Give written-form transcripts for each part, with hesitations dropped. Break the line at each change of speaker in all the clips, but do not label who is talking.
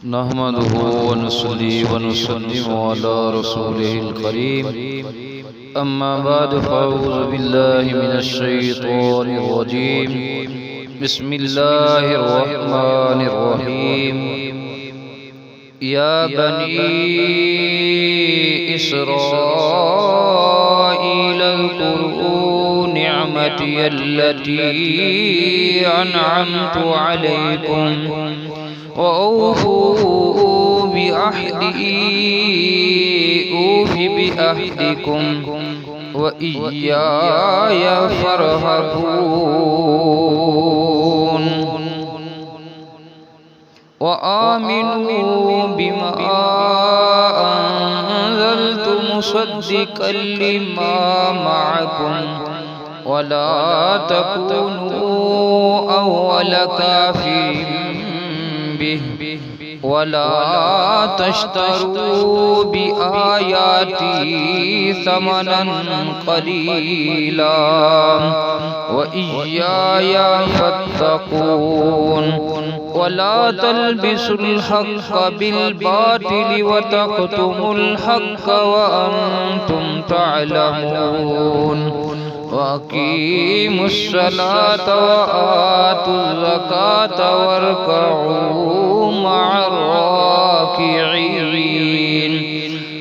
نحمده ونصلي ونسلم على رسوله الكريم أما بعد فأعوذ بالله من الشيطان الرجيم بسم الله الرحمن الرحيم يا بني إسرائيل اذكروا نعمتي التي أنعمت عليكم وأوفوا بعهدي أوف بعهدكم وإياي فارهبون وآمنوا بما أنزلت مصدقا لما معكم ولا تكونوا أول كافر به ولا تشتروا بآياتي ثمنا قليلا وإياي فاتقون ولا تلبسوا الحق بالباطل وتكتموا الحق وأنتم تعلمون وأقيموا الصلاة وآتوا الزكاة واركعوا مع الراكعين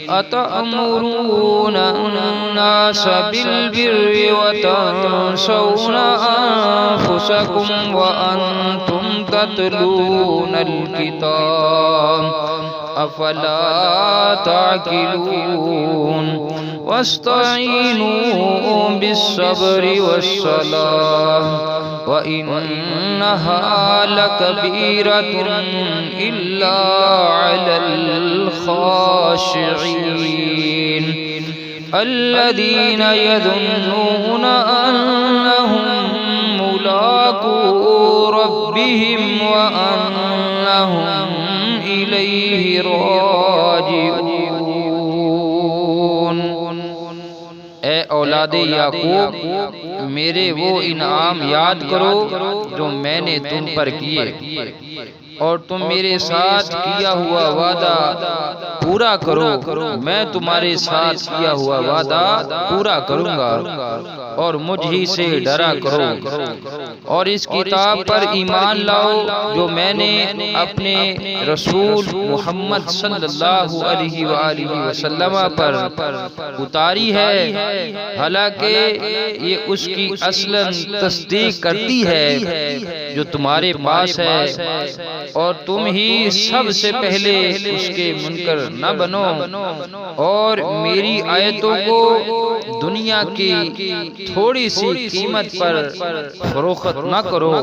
أتأمرون الناس بالبر وتنسون أنفسكم وأنتم تتلون الكتاب أفلا تعقلون واستعينوا بالصبر والصلاة وإنها لكبيرة إلا على الخاشعين الذين يظنون أنهم ملاقو ربهم وأنهم إليه راجعون۔ اے اولاد یعقوب، میرے وہ انعام یاد کرو جو میں نے تم پر کیے، اور تم میرے ساتھ کیا ہوا وعدہ پورا کرو۔ میں تمہارے ساتھ کیا ہوا وعدہ پورا کروں گا اور مجھ ہی سے ڈرا کرو، اور اس کتاب پر ایمان لاؤ جو میں نے اپنے رسول محمد صلی اللہ علیہ وآلہ وسلم پر اتاری ہے، حالانکہ یہ اس کی اصلاً تصدیق کرتی ہے جو تمہارے پاس ہے، اور تم ہی سب سے پہلے اس کے منکر نہ بنو، اور میری آیتوں کو دنیا کی تھوڑی سی قیمت پر فروخت نہ کرو،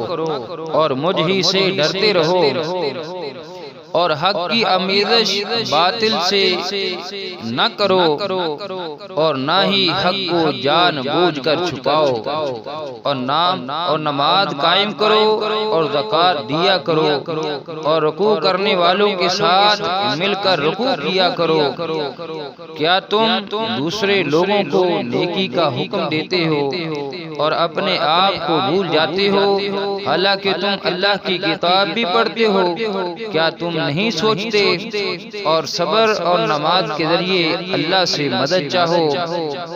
اور مجھ ہی سے ڈرتے رہو، اور حق کی آمیزش باطل سے نہ کرو، اور نہ ہی حق کو جان بوجھ کر چھپاؤ، اور نماز قائم کرو اور زکوٰۃ دیا کرو، اور رکوع کرنے والوں کے ساتھ مل کر رکوع کیا کرو۔ کیا تم دوسرے لوگوں کو نیکی کا حکم دیتے ہو اور اپنے آپ کو بھول جاتے ہو، حالانکہ تم اللہ کی کتاب بھی پڑھتے ہو؟ کیا تم نہیں سوچتے اور صبر اور نماز کے ذریعے اللہ سے مدد چاہو؟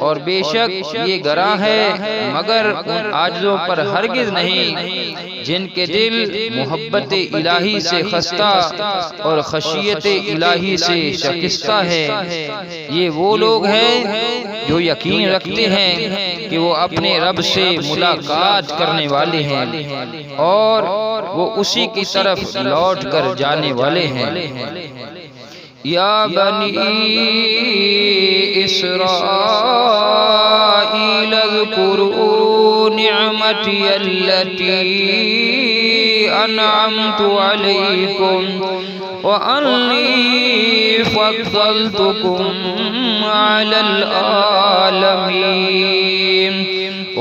اور بے شک یہ گراں ہے مگر ان عاجزوں پر ہرگز نہیں جن کے دل محبت الہی سے خستہ اور خشیت الہی سے شکستہ ہے۔ یہ وہ لوگ ہیں جو یقین رکھتے ہیں کہ وہ اپنے رب سے ملاقات کرنے والے ہیں، اور وہ اسی کی طرف لوٹ کر جانے والے ہیں۔ یا بنی اسرائیل اذکروا نعمتی التي انعمت علیکم وانی فضلتکم علی العالمین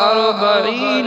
40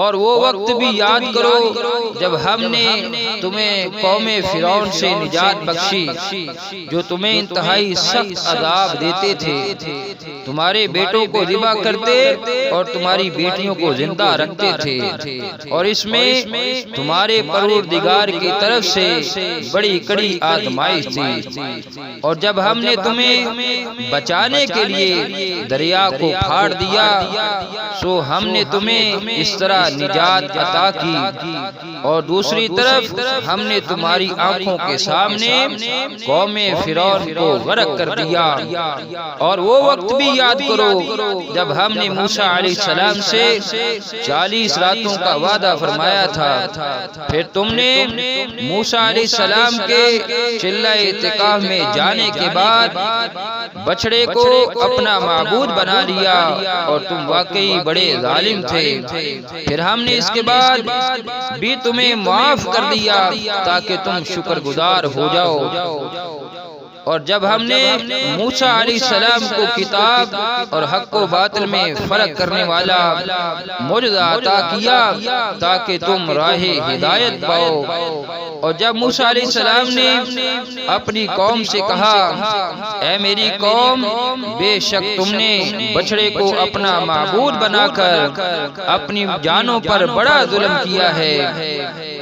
اور وہ وقت بھی یاد کرو جب ہم نے تمہیں قوم فرعون سے نجات بخشی جو تمہیں انتہائی سخت عذاب دیتے تھے، تمہارے بیٹوں کو ذبح کرتے اور تمہاری بیٹیوں کو زندہ رکھتے تھے، اور اس میں تمہارے پروردگار کی طرف سے بڑی کڑی آزمائش تھی۔ اور جب ہم نے تمہیں بچانے کے لیے دریا کو پھاڑ دیا سو ہم نے تمہیں اس طرح نجات عطا کی، اور دوسری طرف ہم نے تمہاری آنکھوں کے سامنے قوم فرعون کو غرق کر دیا۔ اور وہ وقت بھی یاد کرو جب ہم نے موسیٰ علیہ السلام سے 40 راتوں کا وعدہ فرمایا تھا، پھر تم نے موسیٰ علیہ السلام کے چلہ اعتکاف میں جانے کے بعد بچڑے کو اپنا معبود بنا لیا، اور تم واقعی بڑے ظالم تھے۔ پھر ہم نے اس کے بعد بھی تمہیں معاف کر دیا تاکہ تم شکر گزار ہو جاؤ۔ اور جب ہم نے موسیٰ علیہ السلام کو کتاب اور حق و باطل میں فرق کرنے والا معجزہ عطا کیا تاکہ تم راہ ہدایت پاؤ، اور جب موسیٰ علیہ السلام نے اپنی قوم سے کہا، اے میری قوم، بے شک تم نے بچڑے کو اپنا معبود بنا کر اپنی جانوں پر بڑا ظلم کیا ہے،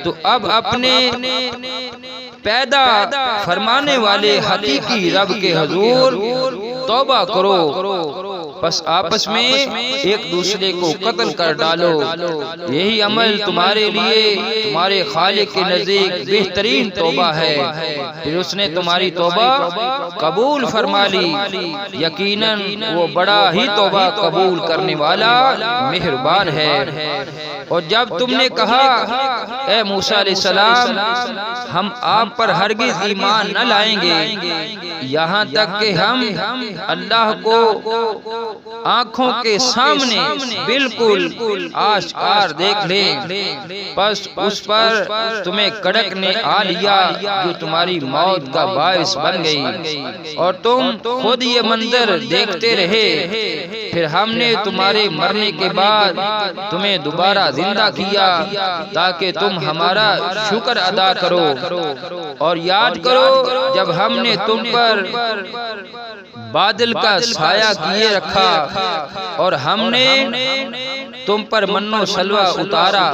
تو اب اپنے پیدا فرمانے والے حقیقی رب کے حضور توبہ کرو، پس آپس میں ایک دوسرے کو قتل کر ڈالو، یہی عمل تمہارے لیے تمہارے خالق کے نزدیک بہترین توبہ ہے۔ پھر اس نے تمہاری توبہ قبول فرما لی، یقیناً وہ بڑا ہی توبہ قبول کرنے والا مہربان ہے۔ اور جب تم نے کہا، اے موسیٰ علیہ السلام، ہم آپ پر ہرگز ایمان نہ لائیں گے یہاں تک کہ ہم اللہ کو آنکھوں کے سامنے بالکل آشکار دیکھ لیں، پس اس پر تمہیں کڑک نے آ لیا جو تمہاری موت کا باعث بن گئی، اور تم خود یہ منظر دیکھتے رہے۔ پھر ہم نے تمہارے مرنے کے بعد تمہیں دوبارہ زندہ کیا تاکہ تم ہمارا شکر ادا کرو، اور یاد کرو جب ہم نے تم پر بادل کا سایہ کیے رکھا اور ہم نے تم پر من و سلوہ اتارا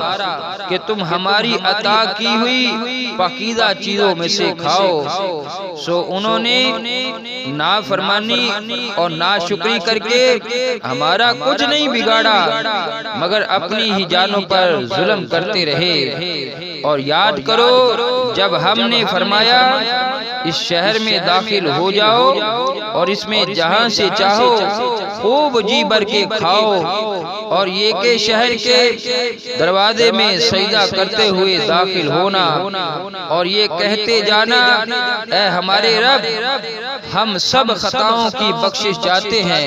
کہ تم ہماری عطا کی ہوئی پاکیزہ چیزوں میں سے کھاؤ، سو انہوں نے نافرمانی اور ناشکری کر کے ہمارا کچھ نہیں بگاڑا مگر اپنی ہی جانوں پر ظلم کرتے رہے۔ اور یاد کرو جب ہم نے فرمایا اس شہر میں داخل ہو جاؤ اور اس میں جہاں سے چاہو خوب جی بھر کے کھاؤ، اور یہ کہ شہر کے دروازے میں سجدہ کرتے ہوئے داخل ہونا اور یہ کہتے جانا، اے ہمارے رب، ہم سب خطاؤں کی بخشش چاہتے ہیں،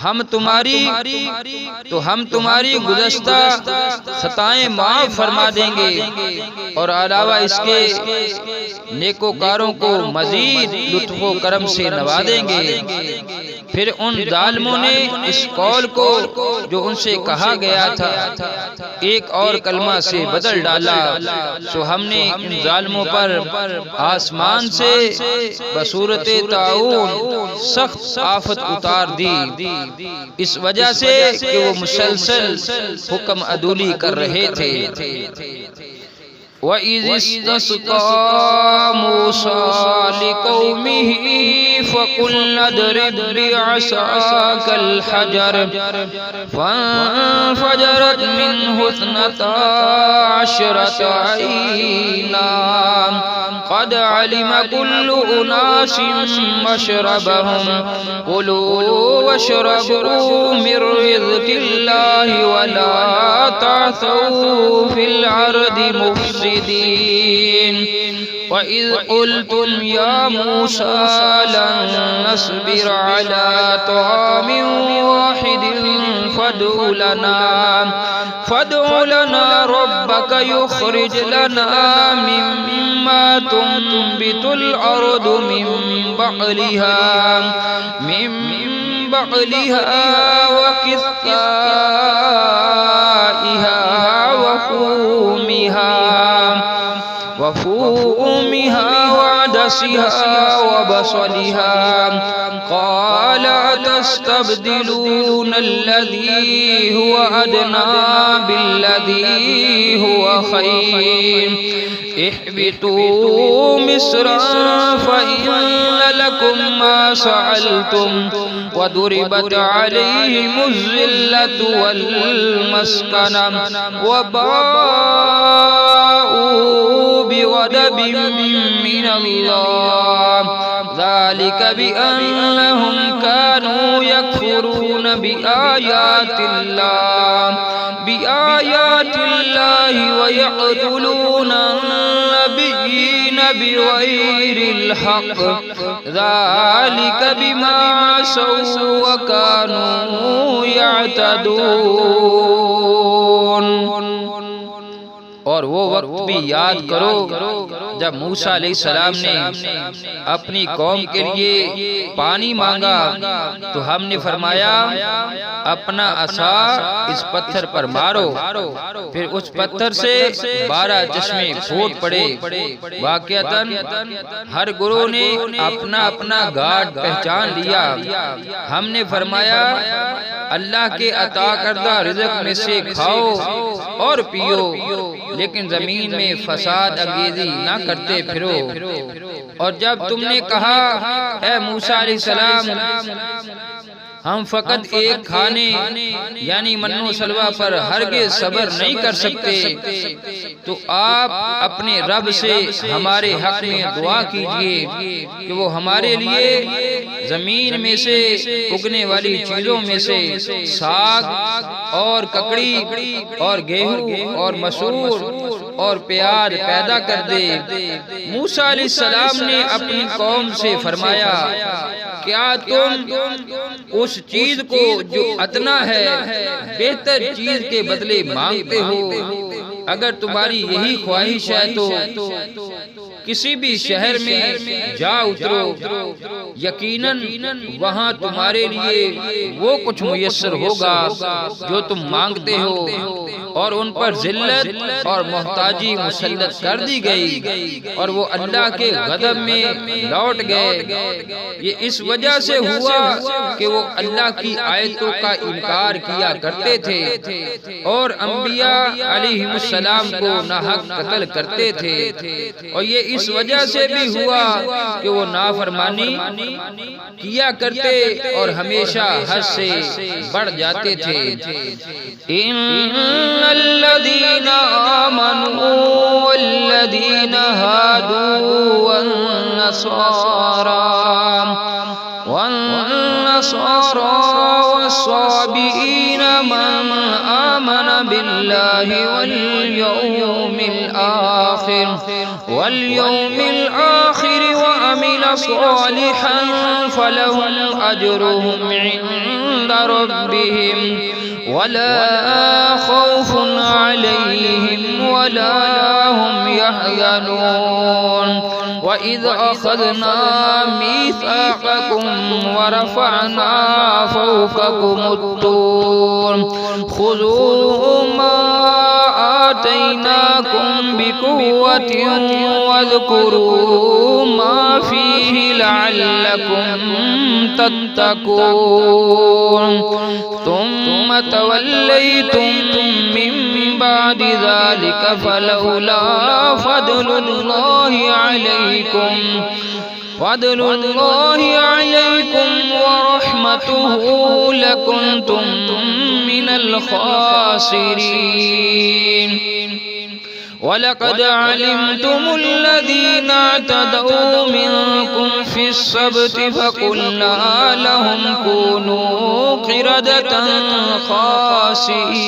ہم تمہاری گزشتہ خطائیں معاف فرما دیں گے، اور علاوہ اس کے نیکوکاروں کو مزید لطف و کرم سے نوازیں گے۔ پھر ان ظالموں نے اس قول کو جو ان سے کہا گیا تھا ایک اور کلمہ سے بدل ڈالا، سو ہم نے ان ظالموں پر آسمان سے بصورت طاعون سخت آفت اتار دی، اس وجہ سے کہ وہ مسلسل حکم عدولی کر رہے تھے۔ وَإِذِ اسْتَسْقَىٰ مُوسَىٰ لِقَوْمِهِ فَقُلْنَا اضْرِب بِّعَصَاكَ الْحَجَرَ فَانفَجَرَتْ مِنْهُ اثْنَتَا عَشْرَةَ عَيْنًا قَدْ عَلِمَ كُلُّ أُنَاسٍ مَّشْرَبَهُمْ كُلُوا وَاشْرَبُوا مِن رِّزْقِ اللَّهِ وَلَا تَعْثَوْا فِي الْأَرْضِ مُفْسِدِينَ۔ وَإِذْ قُلْتُمْ يَا مُوسَىٰ لَن نَّصْبِرَ عَلَىٰ طَعَامٍ وَاحِدٍ فَادْعُ لَنَا رَبَّكَ يُخْرِجْ لَنَا مِمَّا تُنبِتُ الْأَرْضُ مِن بعلها وقثائها وفومها وعدسها وبصلها قال أتستبدلون الذي هو أدنى بالذي هو خير اهبطوا مصرا فإن لكم ما سألتم وضربت عليهم الذلة والمسكنة وباءوا بغضب من الله ذلك بأنهم كانوا يكفرون بآيات الله ويقتلون النبيين بغير الحق ذلك بما عصوا وكانوا يعتدون۔ اور وہ وقت بھی یاد کرو جب موسیٰ علیہ السلام نے اپنی قوم کے لیے پانی مانگا تو ہم نے فرمایا اپنا عصا اس پتھر پر مارو، پھر اس پتھر سے 12 چشمے پھوٹ پڑے۔ واقعتاً ہر گروہ نے اپنا اپنا گھاٹ پہچان لیا۔ ہم نے فرمایا اللہ کے عطا کردہ رزق میں سے کھاؤ اور پیو، لیکن زمین میں فساد انگیزی نہ کرتے پھرو۔ اور جب تم نے کہا اے موسیٰ علیہ السلام ہم فقط ایک کھانے یعنی من و سلوہ پر ہرگز صبر نہیں کر سکتے، تو آپ اپنے رب سے ہمارے حق میں دعا کیجئے کہ وہ ہمارے لیے زمین میں سے اگنے والی چیزوں میں سے ساگ اور ککڑی اور گیہوں اور مسور اور پیاز پیدا کر دے۔ موسیٰ علیہ السلام نے اپنی قوم سے فرمایا کیا تم اس چیز کو جو ادنا ہے بہتر چیز کے بدلے مانگتے ہو؟ اگر تمہاری یہی خواہش ہے تو کسی بھی شہر میں جا اترو، یقیناً وہاں تمہارے لیے وہ کچھ میسر ہوگا جو تم مانگتے ہو۔ اور ان پر ذلت اور محتاجی مسلط کر دی گئی اور وہ اللہ کے غضب میں لوٹ گئے۔ یہ اس وجہ سے ہوا کہ وہ اللہ کی آیتوں کا انکار کیا کرتے تھے اور انبیاء علیہ السلام کو ناحق قتل کرتے تھے، اور یہ اس وجہ سے بھی ہوا کہ وہ نافرمانی کیا کرتے اور ہمیشہ حد سے بڑھ جاتے تھے۔ ان الذين آمنوا والذين هادوا والنصارى والصابئين من آمن بالله واليوم الآخر وعمل صالحا فلهم أجرهم عند ربهم ولا خوف عليهم ولا هم يحزنون۔ وَإِذْ أَخَذْنَا مِيثَاقَكُمْ وَرَفَعْنَا فَوْقَكُمُ الطُّورَ خُذُوا مَا آتَيْنَاكُمْ بِقُوَّةٍ وَاذْكُرُوا مَا فِيهِ لَعَلَّكُمْ تَتَّقُونَ ثُمَّ تَوَلَّيْتُمْ مِنْ بعد ذلك فلولا فضل الله عليكم ورحمته لكنتم من الخاسرين۔ وَلَقَدْ عَلِمْتُمُ الَّذِينَ اعْتَدَوْا مِنْكُمْ فِي السَّبْتِ فَقُلْنَا لَهُمْ كُونُوا قِرَدَةً خَاسِئِينَ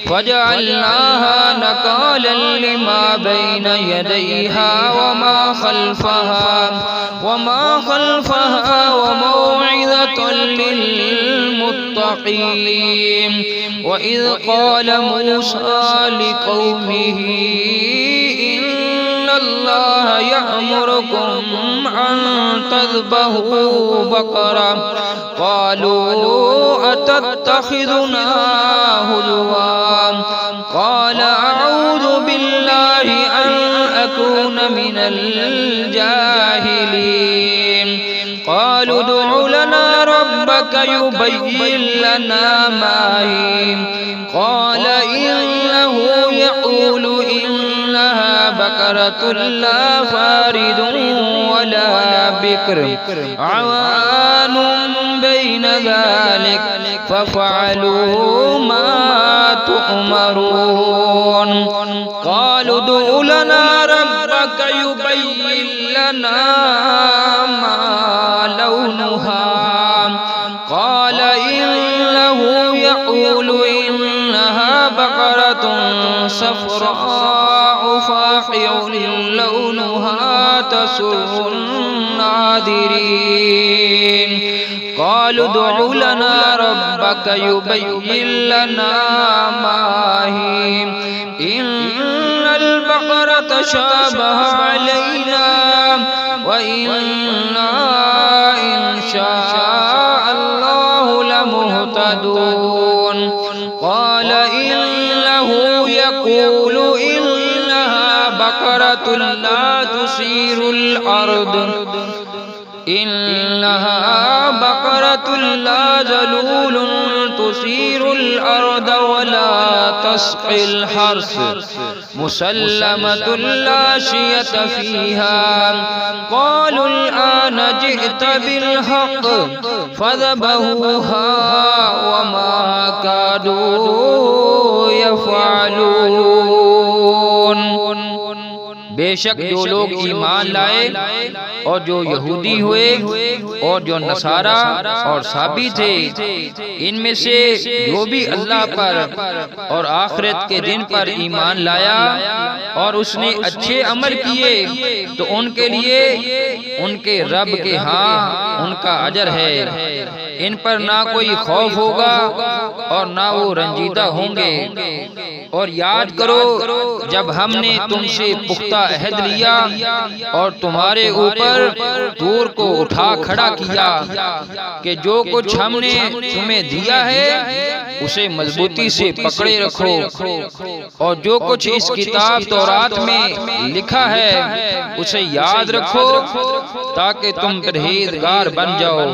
فَجَعَلْنَاهَا نَكَالًا لِمَا بَيْنَ يَدَيْهَا وَمَا خَلْفَهَا وَمَوْعِظَةً لِلْمُتَّقِينَ۔ وَإِذْ قَالَ مُوسَىٰ لِقَوْمِهِ إِنَّ اللَّهَ يَأْمُرُكُمْ أَن تذبحوا بقرة قالوا أتتخذنا هزوا قال أعوذ بالله أن أكون من الجاهلين قالوا ادع لنا ربك يبين لنا ما هي قال إنه يقول إنها بقرة لا فارض ولا بكر عوان بين ذلك فافعلوا ما تؤمرون قالوا ادع لنا ربك يبين لنا ما لونها قال إنه يقول إنها بقرة صفراء فاقع لونها تسر الناظرين قالوا ادع لنا ربك يبين لنا ما هي إن البقرة شابه علينا وإنا إن شاء الله لمهتدون قال إنه يقول إنها بقرة لا تثير الأرض إنها بقرة لا ذلول تثير الأرض ولا تسقي الحرث مسلمة لا شية فيها قالوا الآن جئت بالحق فذبحوها وما كادوا يفعلون بے شک جو لوگ ایمان لائے اور جو یہودی ہوئے اور جو نصارہ اور صابی تھے ان میں سے جو بھی اللہ پر اور آخرت کے دن پر ایمان لایا اور اس نے اچھے عمل کیے تو ان کے لیے ان کے رب کے ہاں ان کا اجر ہے ان پر نہ کوئی خوف ہوگا اور نہ وہ رنجیدہ ہوں گے اور یاد کرو جب ہم نے تم سے پختہ عہد لیا اور تمہارے اوپر طور کو اٹھا کھڑا کیا کہ جو کچھ ہم نے تمہیں دیا ہے اسے مضبوطی سے پکڑے رکھو اور جو کچھ اس کتاب تورات میں لکھا ہے اسے یاد رکھو تاکہ تم پرہیزگار بن جاؤ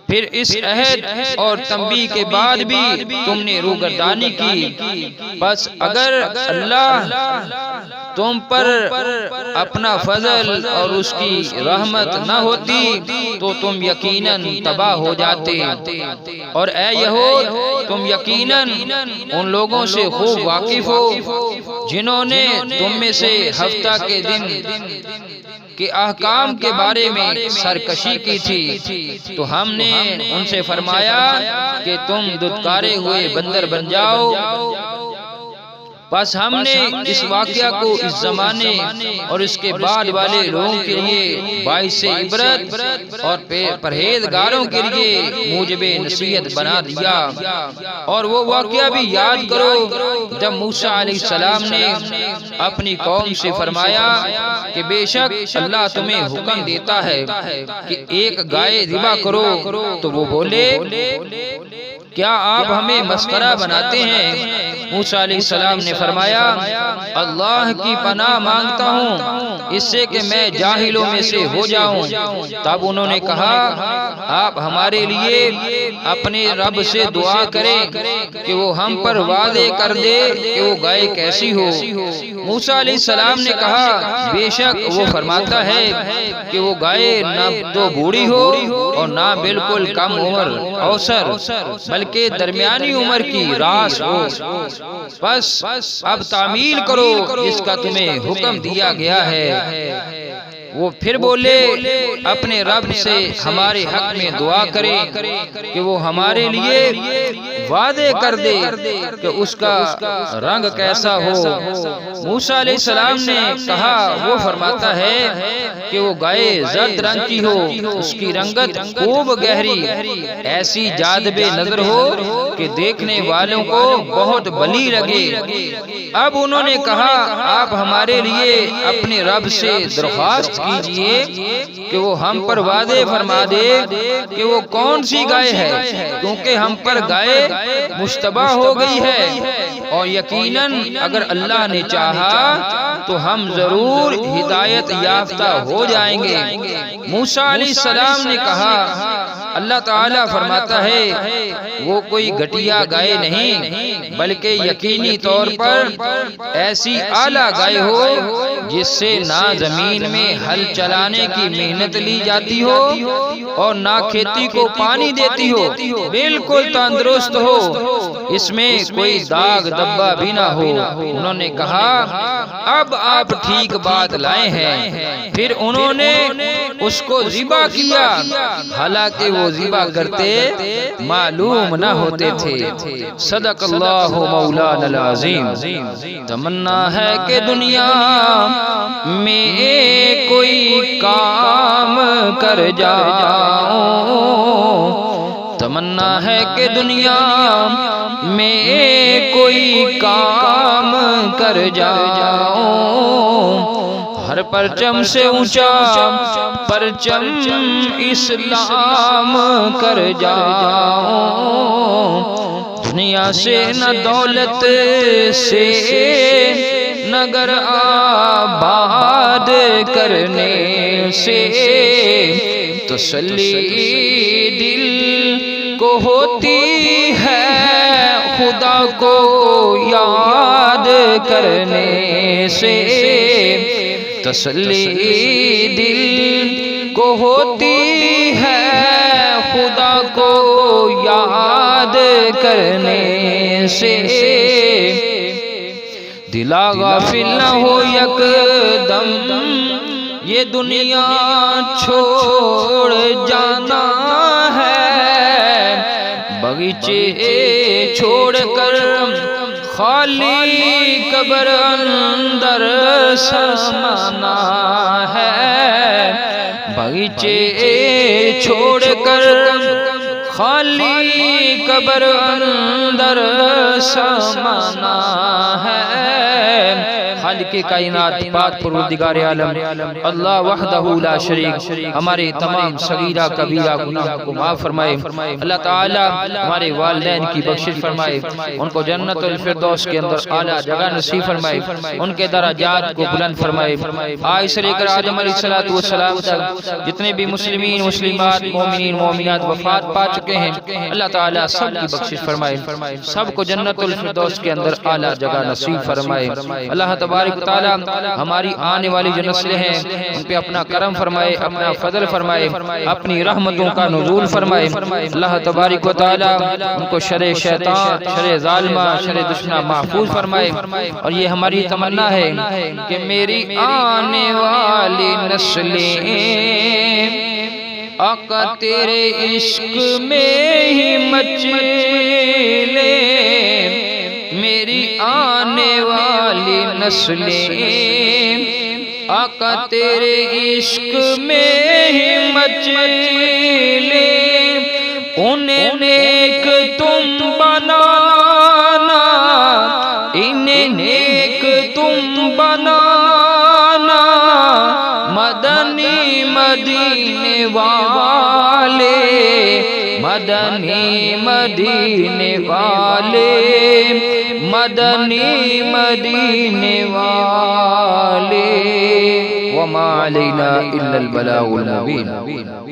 پھر اس عہد اور تنبیہ کے بعد بھی تم نے روگردانی کی بس اگر اللہ تم پر اپنا فضل اور اس کی رحمت نہ ہوتی تو تم یقیناً تباہ ہو جاتے اور اے یہود تم یقیناً ان لوگوں سے خوب واقف ہو جنہوں نے تم میں سے ہفتہ کے دن کہ احکام کے بارے میں سرکشی کی تھی تو ہم نے ان سے فرمایا کہ تم دھتکارے ہوئے بندر بن جاؤ بس ہم نے اس واقعہ کو اس زمانے اور اس کے بعد والے لوگوں کے لیے باعث عبرت اور پرہیزگاروں کے لیے موجب نصیحت بنا دیا اور وہ واقعہ بھی یاد کرو جب موسیٰ علیہ السلام نے اپنی قوم سے فرمایا کہ بے شک اللہ تمہیں حکم دیتا ہے کہ ایک گائے ذبح کرو تو وہ بولے کیا آپ ہمیں مسخرہ بناتے ہیں موسیٰ علیہ السلام نے فرمایا اللہ کی پناہ مانگتا ہوں اس سے کہ میں جاہلوں میں سے ہو جاؤں تب انہوں نے کہا آپ ہمارے لیے اپنے رب سے دعا کریں کہ وہ ہم پر واضح کر دے کہ وہ گائے کیسی ہو موسیٰ علیہ السلام نے کہا بے شک وہ فرماتا ہے کہ وہ گائے نہ تو بوڑھی ہو اور نہ بالکل کم عمر اوسر بلکہ درمیانی عمر کی راس ہو بس اب تعمیل کرو جس کا تمہیں حکم دیا گیا ہے وہ پھر بولے اپنے رب سے ہمارے حق میں دعا کریں کہ وہ ہمارے لیے وعدے کر دے کہ اس کا رنگ کیسا ہو موسیٰ علیہ السلام نے کہا وہ فرماتا ہے کہ وہ گائے زرد رنگ کی ہو اس کی رنگت خوب گہری ایسی جاذب نظر ہو کہ دیکھنے والوں کو بہت بلی لگے۔ اب انہوں نے کہا آپ ہمارے لیے اپنے رب سے درخواست کیجئے کہ وہ ہم پر وعدے فرما دے کہ وہ کون سی گائے ہے، کیونکہ ہم پر گائے مشتبہ ہو گئی ہے، اور یقیناً اگر اللہ نے چاہا تو ہم ضرور ہدایت یافتہ ہو جائیں گے۔ موسیٰ علیہ السلام نے کہا اللہ تعالیٰ فرماتا ہے وہ کوئی گھٹیا گائے نہیں بلکہ یقینی طور پر ایسی اعلیٰ گائے ہو جس سے نہ زمین میں ہل چلانے کی محنت لی جاتی ہو اور نہ کھیتی کو پانی دیتی ہو، بالکل تندرست ہو، اس میں کوئی داغ دبا بھی نہ ہو۔ انہوں نے کہا اب آپ ٹھیک بات لائے ہیں۔ پھر انہوں نے اس کو ذبح کیا، حالانکہ وہ ذبح کرتے معلوم نہ ہوتے تھے۔ صدق اللہ مولانا العظیم۔ تمنا ہے کہ دنیا میں کوئی کام کر جاؤں، تمنا ہے کہ دنیا میں کوئی کام کر جاؤں، ہر پرچم سے اونچا پرچم اسلام کر جاؤں، دنیا سے نہ دولت سے نگر آباد کرنے سے تسلی دل کو ہوتی ہے، خدا کو یاد کرنے سے تسلی دل کو ہوتی ہے، خدا کو یاد کرنے سے دلا غافل نہ ہو یک دم یہ دنیا چھوڑ جانا ہے، بغیچے چھوڑ کر خالی قبر اندر سمانا ہے، بغیچے چھوڑ کر خالی قبر اندر سمانا ہے۔ خالق کائنات پاک پروردگار عالم اللہ وحدہ لا شریک ہمارے تمام صغیرہ کبیرہ گناہ کو معاف فرمائے، اللہ تعالی ہمارے والدین کی بخشش فرمائے، ان کو جنت الفردوس کے اندر اعلیٰ جگہ نصیب فرمائے، ان کے درجات کو بلند فرمائے۔ آج سے لے کر آدم علیہ السلام تک جتنے بھی مسلمین مسلمات مومنین مومنات وفات پا چکے ہیں، اللہ تعالیٰ سب کی بخشش فرمائے، سب کو جنت الفردوس کے اندر اعلیٰ جگہ نصیب فرمائے۔ اللہ تبارک و تعالیٰ ہماری آنے والی جو نسلیں ہیں ان پہ اپنا کرم فرمائے، اپنا فضل فرمائے، اپنی رحمتوں کا نزول فرمائے۔ اللہ تبارک و تعالیٰ ان کو شر شیطان، شر ظالمہ، شر دشمنہ محفوظ فرمائے، اور یہ ہماری تمنا ہے کہ میری آنے والی نسلیں آقا تیرے عشق میں ہی مچلے، میری آنے والی نسلیں آقا تیرے عشق میں ہی مچلے، انہیں نیک تم بنانا، انہیں نیک تم بنانا، مدنی مدینے والے، مدنی مدینے والے، مدنی مدینے والے، وما علینا الا البلاغ المبین۔